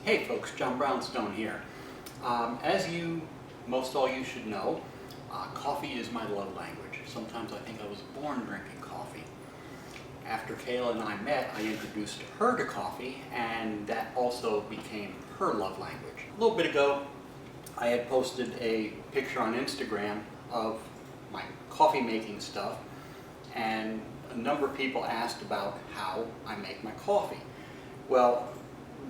Hey folks, John Brownstone here. As most all you should know, coffee is my love language. Sometimes I think I was born drinking coffee. After Kayla and I met, I introduced her to coffee, and that also became her love language. A little bit ago, I had posted a picture on Instagram of my coffee making stuff, and a number of people asked about how I make my coffee. Well,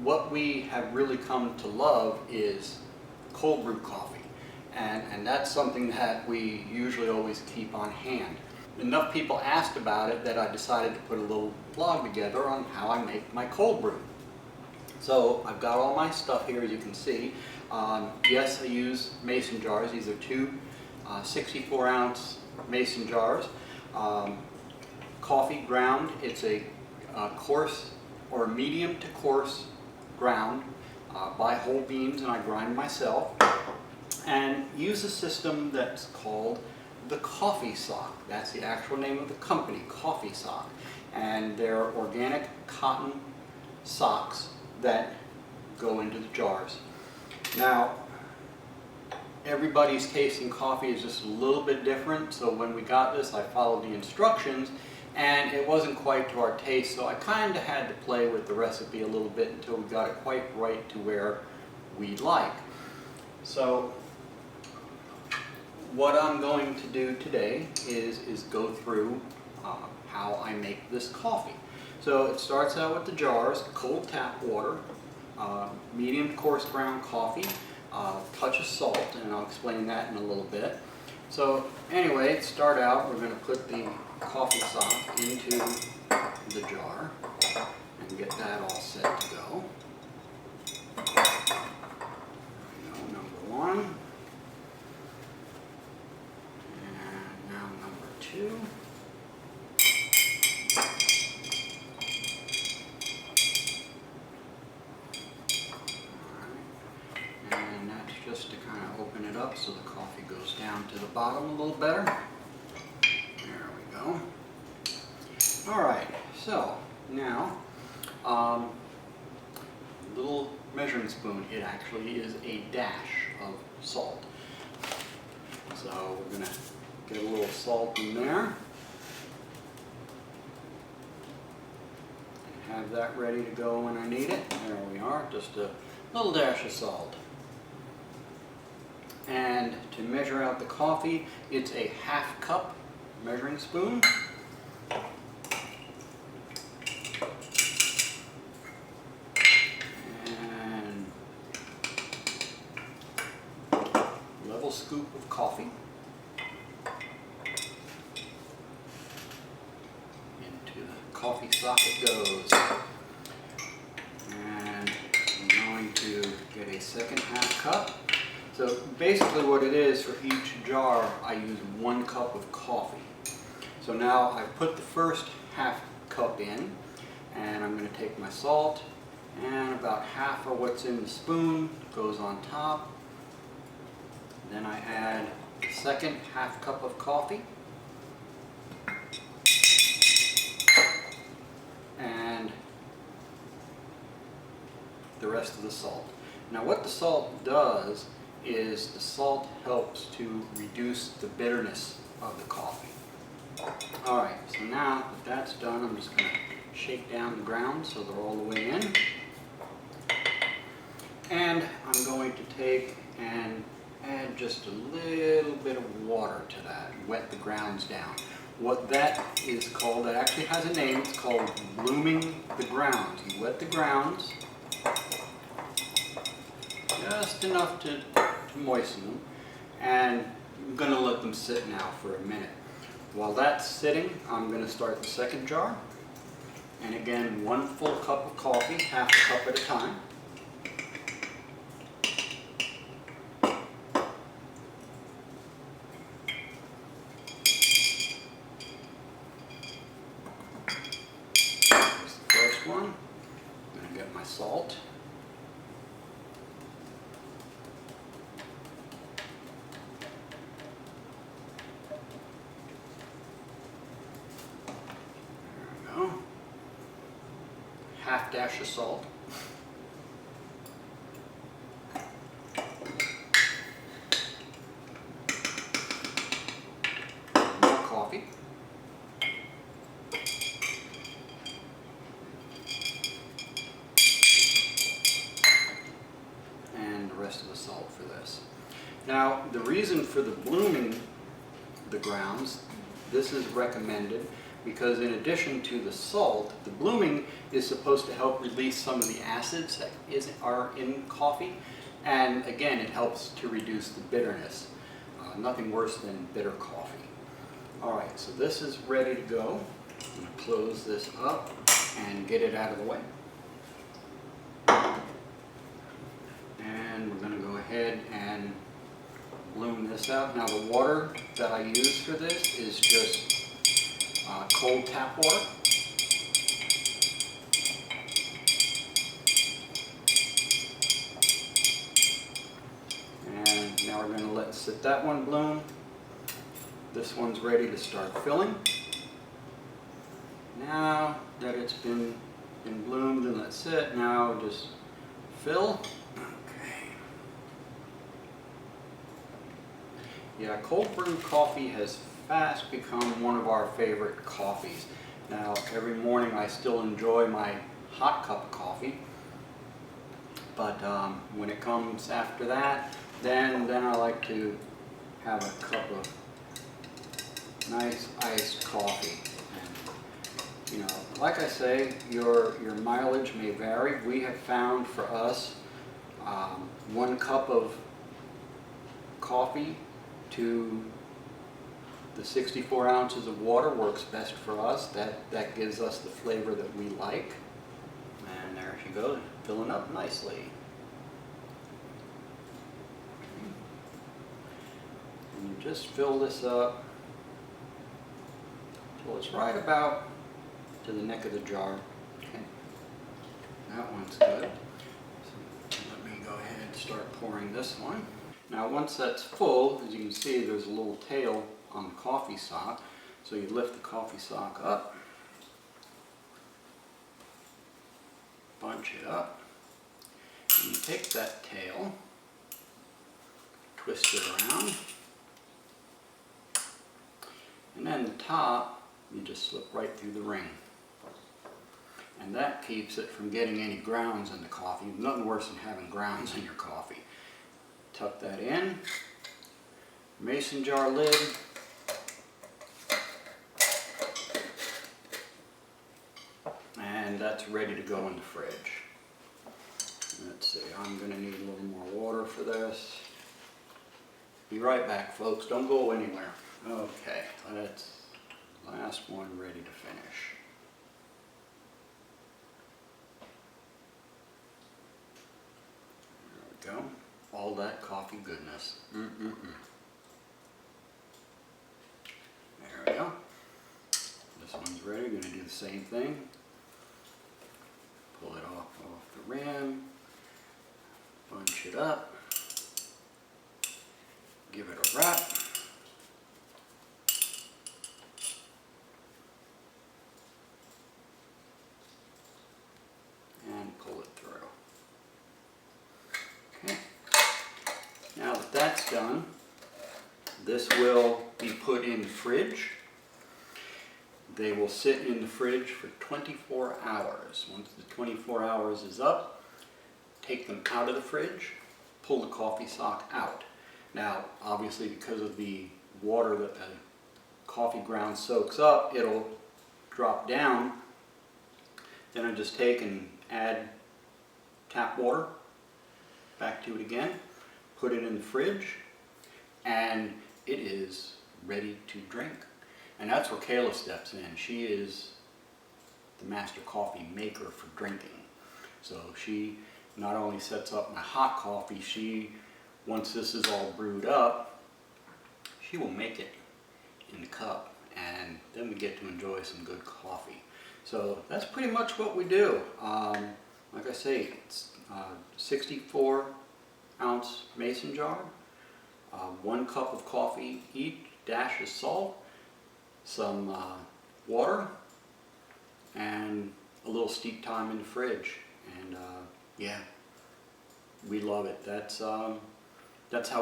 what we have really come to love is cold brew coffee, and that's something that we usually always keep on hand. Enough people asked about it that I decided to put a little blog together on how I make my cold brew. So I've got all my stuff here, as you can see. Yes, I use mason jars. These are two 64-ounce mason jars. Coffee ground. It's a coarse or medium to coarse ground. Buy whole beans and I grind myself, and use a system that's called the Coffee Sock. That's the actual name of the company, Coffee Sock, and they're organic cotton socks that go into the jars. Now, everybody's taste in coffee is just a little bit different, so when we got this, I followed the instructions, and it wasn't quite to our taste, so I kind of had to play with the recipe a little bit until we got it quite right to where we'd like. So what I'm going to do today is go through how I make this coffee. So it starts out with the jars, cold tap water, medium to coarse ground coffee, touch of salt, and I'll explain that in a little bit. So anyway, to start out, we're going to put the coffee sock into the jar and get that all set to go. Number one, and now number two. And that's just to kind of open it up so the coffee goes down to the bottom a little better. There we go. Alright, so now, little measuring spoon. It actually is a dash of salt. So we're going to get a little salt in there. And have that ready to go when I need it. There we are, just a little dash of salt. And to measure out the coffee, it's a ½ cup measuring spoon. And level scoop of coffee into the coffee sock it goes. And I'm going to get a second ½ cup. So basically what it is, for each jar I use 1 cup of coffee. So now I've put the first ½ cup in, and I'm going to take my salt, and about half of what's in the spoon goes on top. Then I add the second ½ cup of coffee, and the rest of the salt. Now what the salt does is the salt helps to reduce the bitterness of the coffee. Alright, so now that that's done, I'm just going to shake down the grounds so they're all the way in. And I'm going to take and add just a little bit of water to that, wet the grounds down. What that is called, it actually has a name, it's called blooming the grounds. You wet the grounds just enough to moisten them, and I'm going to let them sit now for a minute. While that's sitting, I'm going to start the second jar, and again 1 full cup of coffee, ½ cup at a time. Here's the first one. I'm going to get my salt. ½ dash of salt. salt for this. Now, the reason for the blooming the grounds, this is recommended because in addition to the salt, the blooming is supposed to help release some of the acids that are in coffee. And again, it helps to reduce the bitterness. Nothing worse than bitter coffee. All right, so this is ready to go. I'm going to close this up and get it out of the way. And we're going to go ahead and bloom this out. Now the water that I use for this is just cold tap water. And now we're going to let sit that one bloom. This one's ready to start filling. Now that it's been bloomed and let sit, now just fill. Okay. Yeah, cold brew coffee has fast become one of our favorite coffees. Now every morning I still enjoy my hot cup of coffee, but when it comes after that, then I like to have a cup of nice iced coffee. And, you know, like I say, your mileage may vary. We have found for us 1 cup of coffee to the 64 ounces of water works best for us. That gives us the flavor that we like. And there she goes, filling up nicely. And you just fill this up till it's right about to the neck of the jar. Okay, that one's good. So let me go ahead and start pouring this one. Now once that's full, as you can see, there's a little tail on the coffee sock. So you lift the coffee sock up, bunch it up, and you take that tail, twist it around, and then the top you just slip right through the ring. And that keeps it from getting any grounds in the coffee. Nothing worse than having grounds in your coffee. Tuck that in, mason jar lid, and that's ready to go in the fridge. Let's see, I'm going to need a little more water for this. Be right back, folks. Don't go anywhere. Okay, that's the last one ready to finish. There we go. All that coffee goodness. There we go. This one's ready. Going to do the same thing. Pull it off the rim. Bunch it up. Give it a wrap. And pull it through. Okay. Now that that's done, this will be put in the fridge. They will sit in the fridge for 24 hours. Once the 24 hours is up, take them out of the fridge, pull the coffee sock out. Now, obviously, because of the water that the coffee ground soaks up, it'll drop down. Then I just take and add tap water back to it again, put it in the fridge, and it is ready to drink. And that's where Kayla steps in. She is the master coffee maker for drinking. So she not only sets up my hot coffee, once this is all brewed up, she will make it in the cup, and then we get to enjoy some good coffee. So that's pretty much what we do. Like I say, it's 64 ounce mason jar, 1 cup of coffee each, dash of salt, some water, and a little steep time in the fridge. And yeah, we love it. That's how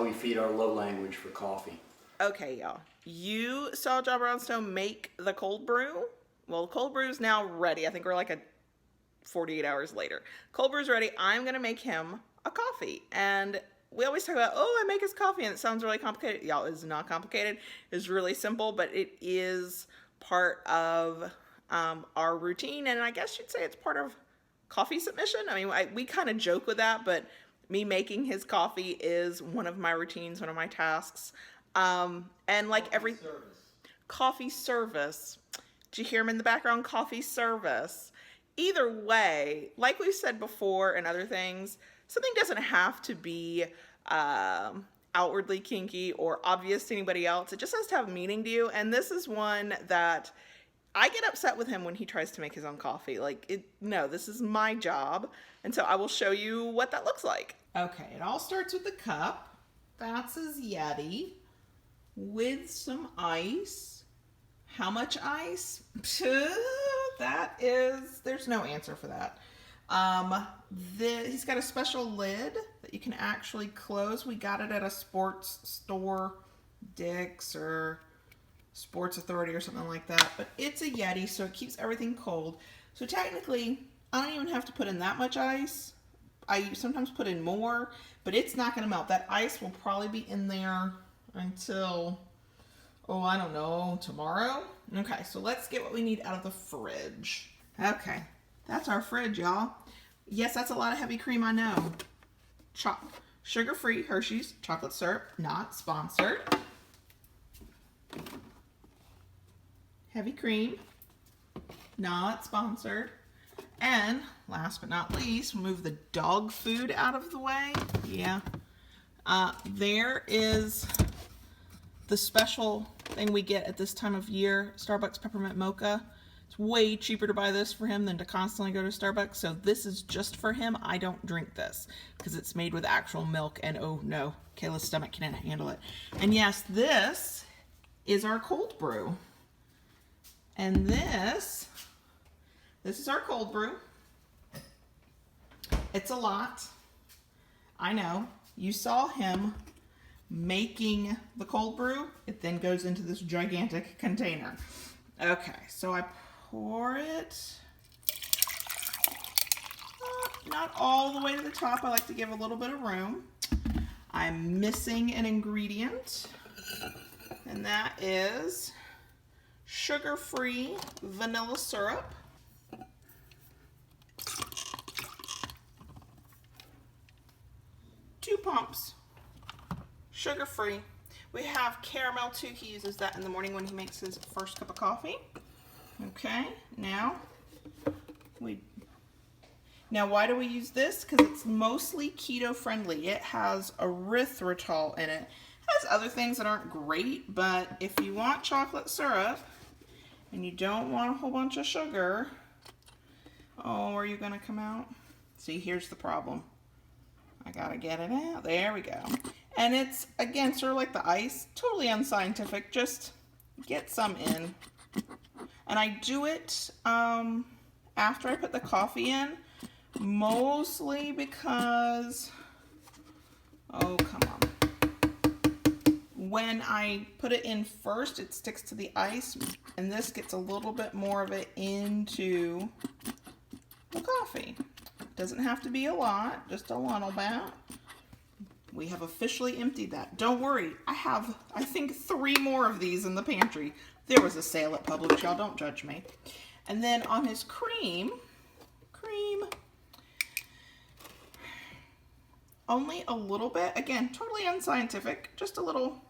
we feed our love language for coffee. Okay, y'all. You saw John Brownstone make the cold brew. Well, the cold brew is now ready. I think we're like 48 hours later. Cold brew's ready. I'm going to make him a coffee. And we always talk about, oh, I make his coffee and it sounds really complicated. Y'all, it's not complicated. It's really simple, but it is part of our routine. And I guess you'd say it's part of coffee submission. I mean, we kind of joke with that, but me making his coffee is one of my routines, one of my tasks. And like every coffee service. Did you hear him in the background? Coffee service. Either way, like we said before and other things, something doesn't have to be outwardly kinky or obvious to anybody else. It just has to have meaning to you. And this is one that I get upset with him when he tries to make his own coffee. Like, no, this is my job. And so I will show you what that looks like. Okay, it all starts with the cup. That's his Yeti with some ice. How much ice? There's no answer for that. He's got a special lid that you can actually close. We got it at a sports store, Dick's or Sports Authority or something like that. But it's a Yeti, so it keeps everything cold. So technically, I don't even have to put in that much ice. I sometimes put in more, but it's not going to melt. That ice will probably be in there until, oh, I don't know, tomorrow? Okay, so let's get what we need out of the fridge. Okay, that's our fridge, y'all. Yes, that's a lot of heavy cream, I know. Sugar-free Hershey's chocolate syrup, not sponsored. Heavy cream, not sponsored. And last but not least, move the dog food out of the way. Yeah. There is the special thing we get at this time of year, Starbucks Peppermint Mocha. It's way cheaper to buy this for him than to constantly go to Starbucks. So this is just for him. I don't drink this because it's made with actual milk. And oh no, Kayla's stomach can't handle it. And yes, this is our cold brew. And this is our cold brew. It's a lot. I know. You saw him making the cold brew. It then goes into this gigantic container. Okay, so I pour it not all the way to the top. I like to give a little bit of room. I'm missing an ingredient, and that is sugar-free vanilla syrup. Two pumps, sugar-free. We have caramel too. He uses that in the morning when he makes his first cup of coffee. Okay, now why do we use this? Because it's mostly keto friendly. It has erythritol in it. It has other things that aren't great, but if you want chocolate syrup and you don't want a whole bunch of sugar, oh, are you gonna come out? See, here's the problem. I gotta get it out. There we go. And it's, again, sort of like the ice. Totally unscientific. Just get some in. And I do it after I put the coffee in. Mostly because, oh, come on. When I put it in first, it sticks to the ice. And this gets a little bit more of it into the coffee. Doesn't have to be a lot, just a little bit. We have officially emptied that. Don't worry, I have, I think, 3 more of these in the pantry. There was a sale at Publix, y'all, don't judge me. And then on his cream, only a little bit. Again, totally unscientific, just a little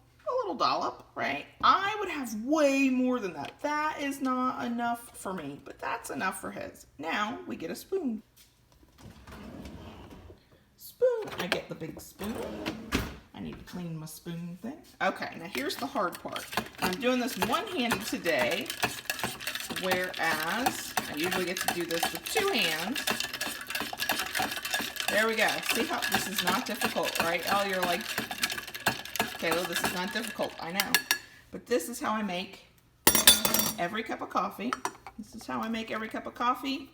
dollop, right? I would have way more than that. That is not enough for me, but that's enough for his. Now we get a spoon. I get the big spoon. I need to clean my spoon thing. Okay, now here's the hard part. I'm doing this one-handed today, whereas I usually get to do this with 2 hands. There we go. See how this is not difficult, right? Oh, you're like, Kayla, this is not difficult. I know. But this is how I make every cup of coffee. This is how I make every cup of coffee.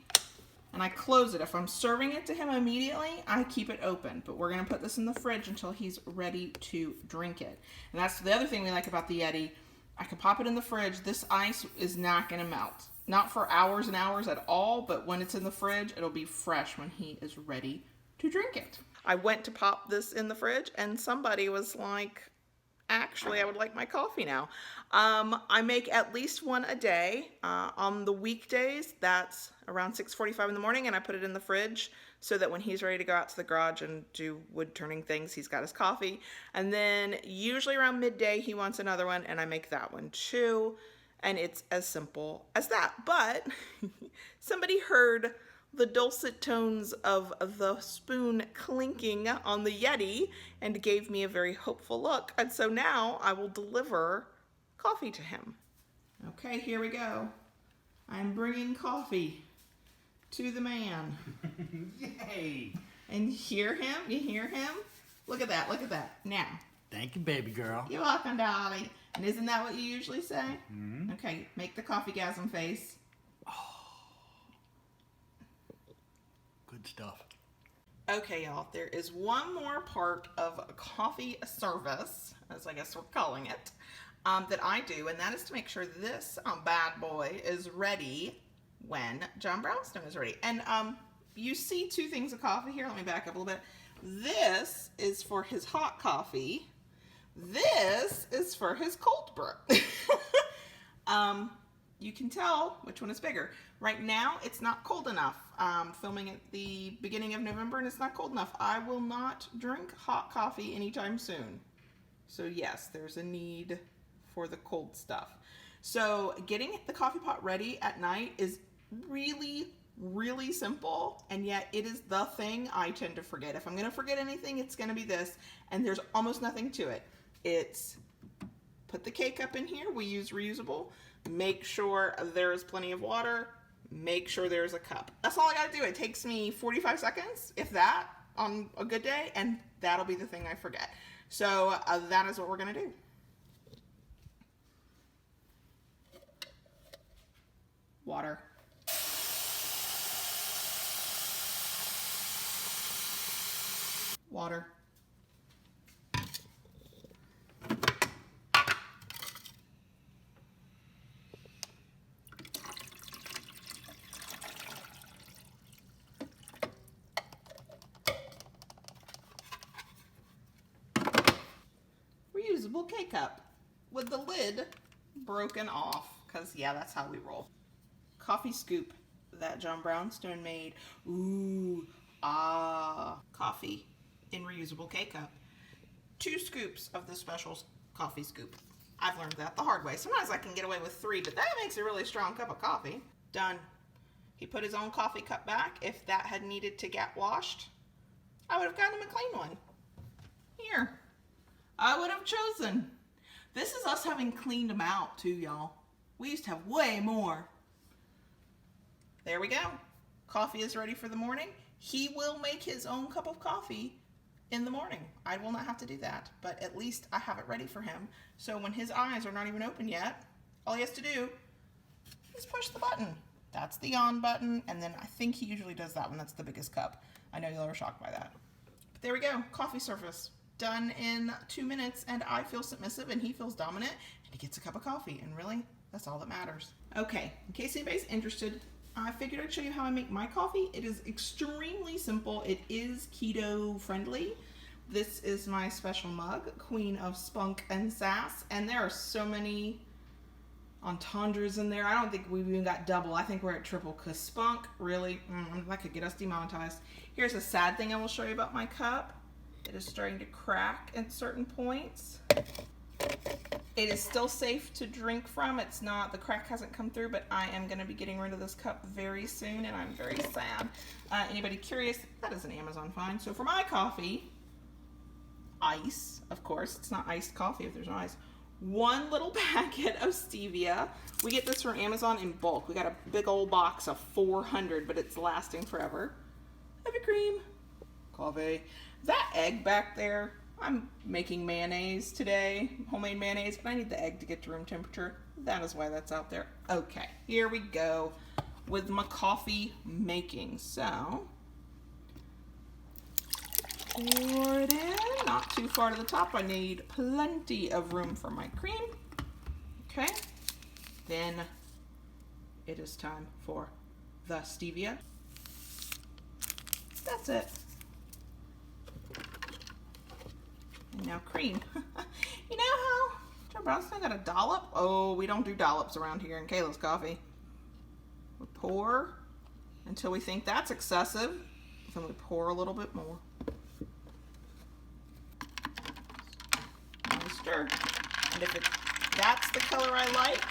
And I close it. If I'm serving it to him immediately, I keep it open. But we're going to put this in the fridge until he's ready to drink it. And that's the other thing we like about the Yeti. I can pop it in the fridge. This ice is not going to melt. Not for hours and hours at all, but when it's in the fridge, it'll be fresh when he is ready to drink it. I went to pop this in the fridge and somebody was like, actually, I would like my coffee now. I make at least one a day. On the weekdays, that's around 6:45 in the morning, and I put it in the fridge so that when he's ready to go out to the garage and do wood turning things, he's got his coffee. And then usually around midday, he wants another one, and I make that one too. And it's as simple as that. But somebody heard the dulcet tones of the spoon clinking on the Yeti and gave me a very hopeful look. And so now I will deliver coffee to him. Okay, here we go. I'm bringing coffee to the man. Yay! And hear him? You hear him? Look at that, look at that. Now. Thank you, baby girl. You're welcome, Dolly. And isn't that what you usually say? Mm-hmm. Okay, make the coffee-gasm face. Good stuff. Okay, y'all, there is one more part of coffee service, as I guess we're calling it, that I do, and that is to make sure this bad boy is ready when John Brownstone is ready. And you see two things of coffee here. Let me back up a little bit. This is for his hot coffee. This is for his cold brew. You can tell which one is bigger. Right now, it's not cold enough. Filming at the beginning of November, and it's not cold enough. I will not drink hot coffee anytime soon. So yes, there's a need for the cold stuff. So getting the coffee pot ready at night is really, really simple, and yet it is the thing I tend to forget. If I'm gonna forget anything, it's gonna be this, and there's almost nothing to it. It's put the K-cup in here, we use reusable, make sure there's plenty of water, make sure there's a cup. That's all I gotta do. It takes me 45 seconds, if that, on a good day, and that'll be the thing I forget. So that is what we're gonna do. Water. Water. Reusable K-cup with the lid broken off, because yeah, that's how we roll. Coffee scoop that John Brownstone made. Ooh, coffee in reusable K-cup. 2 scoops of the special coffee scoop. I've learned that the hard way. Sometimes I can get away with 3, but that makes a really strong cup of coffee. Done. He put his own coffee cup back. If that had needed to get washed, I would have gotten him a clean one. Here. I would have chosen. This is us having cleaned them out too, y'all. We used to have way more. There we go. Coffee is ready for the morning. He will make his own cup of coffee in the morning. I will not have to do that, but at least I have it ready for him. So when his eyes are not even open yet, all he has to do is push the button. That's the on button, and then I think he usually does that one. That's the biggest cup. I know y'all are shocked by that. But there we go. Coffee service. Done in 2 minutes, and I feel submissive and he feels dominant, and he gets a cup of coffee, and really, that's all that matters. Okay, in case anybody's interested, I figured I'd show you how I make my coffee. It is extremely simple. It is keto friendly. This is my special mug, Queen of Spunk and Sass, and there are so many entendres in there. I don't think we've even got double. I think we're at triple, because spunk, really, that could get us demonetized. Here's a sad thing I will show you about my cup. It is starting to crack at certain points. It is still safe to drink from. It's not, the crack hasn't come through, but I am going to be getting rid of this cup very soon, and I'm very sad. Anybody curious? That is an Amazon find. So for my coffee, ice, of course. It's not iced coffee if there's no ice. 1 little packet of stevia. We get this from Amazon in bulk. We got a big old box of 400, but it's lasting forever. Heavy cream. Coffee. That egg back there, I'm making mayonnaise today, homemade mayonnaise, but I need the egg to get to room temperature. That is why that's out there. Okay, here we go with my coffee making. So, pour it in, not too far to the top. I need plenty of room for my cream. Okay, then it is time for the stevia. That's it. And now cream. You know how Joe Brosnan got a dollop? Oh, we don't do dollops around here in Kayla's coffee. We pour until we think that's excessive. Then we pour a little bit more. And we stir. And if that's the color I like,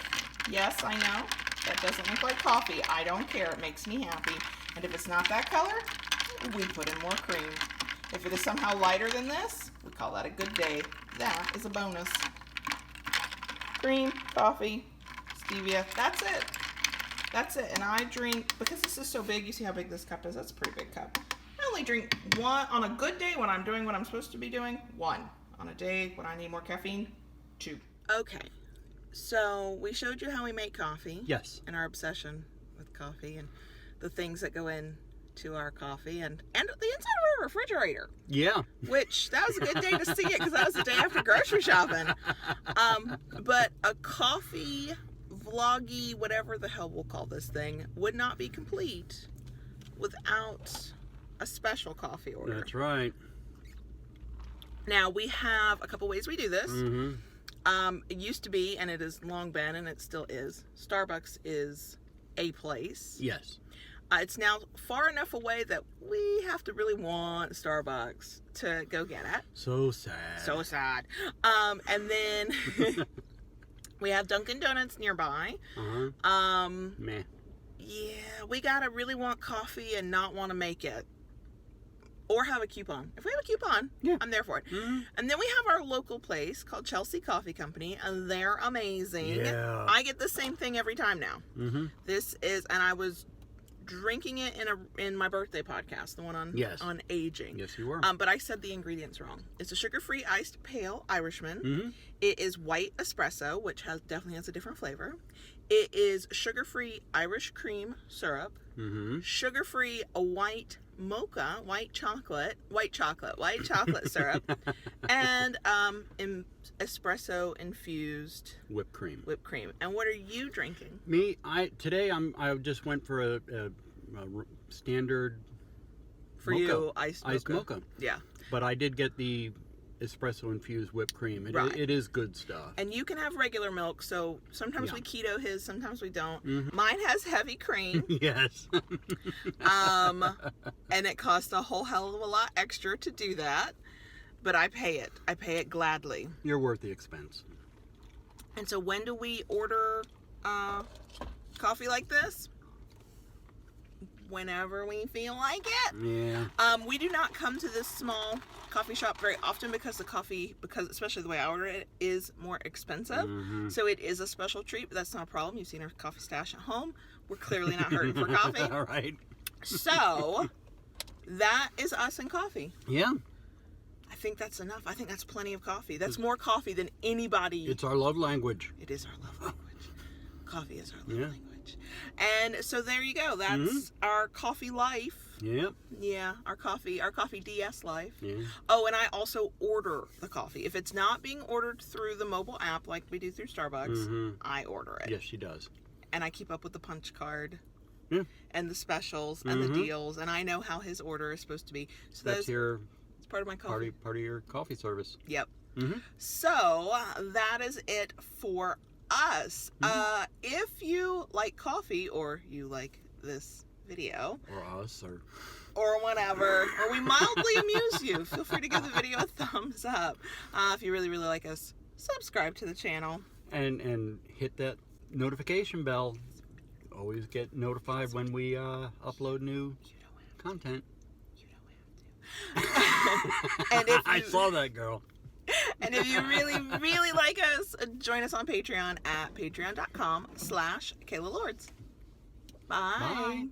yes, I know, that doesn't look like coffee. I don't care. It makes me happy. And if it's not that color, we put in more cream. If it is somehow lighter than this, we call that a good day. That is a bonus. Cream, coffee, stevia, that's it. That's it. And I drink, because this is so big, you see how big this cup is? That's a pretty big cup. I only drink one on a good day when I'm doing what I'm supposed to be doing. One. On a day when I need more caffeine, 2. Okay. So we showed you how we make coffee. Yes. And our obsession with coffee and the things that go in to our coffee and the inside of our refrigerator. Yeah. Which, that was a good day to see it because that was the day after grocery shopping. But a coffee vloggy, whatever the hell we'll call this thing, would not be complete without a special coffee order. That's right. Now, we have a couple ways we do this. Mm-hmm. It used to be, and it has long been, and it still is, Starbucks is a place. Yes. It's now far enough away that we have to really want Starbucks to go get it. So sad. So sad. And then we have Dunkin' Donuts nearby. Meh. Yeah, we gotta really want coffee and not want to make it. Or have a coupon. If we have a coupon, yeah, I'm there for it. Mm-hmm. And then we have our local place called Chelsea Coffee Company, and they're amazing. Yeah. I get the same thing every time now. Mm-hmm. This is, and I was drinking it in my birthday podcast, the one on on aging. Yes, you were. But I said the ingredients wrong. It's a sugar-free iced pale Irishman. Mm-hmm. It is white espresso, which definitely has a different flavor. It is sugar-free Irish cream syrup. Mm-hmm. Sugar-free white mocha, white chocolate syrup, and espresso infused Whipped cream. And what are you drinking? Me, I just went for a standard For mocha, you, iced mocha. Yeah. But I did get the espresso infused whipped cream. It is good stuff. And you can have regular milk, so sometimes we keto his, sometimes we don't. Mm-hmm. Mine has heavy cream. Yes. And it costs a whole hell of a lot extra to do that. But I pay it. I pay it gladly. You're worth the expense. And so when do we order coffee like this? Whenever we feel like it. Yeah. We do not come to this small coffee shop very often because especially the way I order it is more expensive. Mm-hmm. So it is a special treat, but that's not a problem. You've seen our coffee stash at home. We're clearly not hurting for coffee. All right. So that is us and coffee. Yeah. I think that's enough. I think that's plenty of coffee. That's more coffee than anybody. It's our love language. It is our love language. Coffee is our love Yeah. language. And so there you go. That's our coffee life. Yep. Yeah, our coffee DS life. Yeah. Oh, and I also order the coffee. If it's not being ordered through the mobile app like we do through Starbucks, I order it. Yes, she does. And I keep up with the punch card. Yeah. And the specials and the deals, and I know how his order is supposed to be. So That's it's part of my coffee. part of your coffee service. Yep. Mm-hmm. So that is it for us. If you like coffee or you like this video Or us, or whatever, or we mildly amuse you, feel free to give the video a thumbs up. If you really, really like us, subscribe to the channel. and hit that notification bell. Always get notified when we upload new content. You don't have to. And if I saw that, girl. And if you really, really like us, join us on Patreon at patreon.com/KaylaLords. Bye. Bye.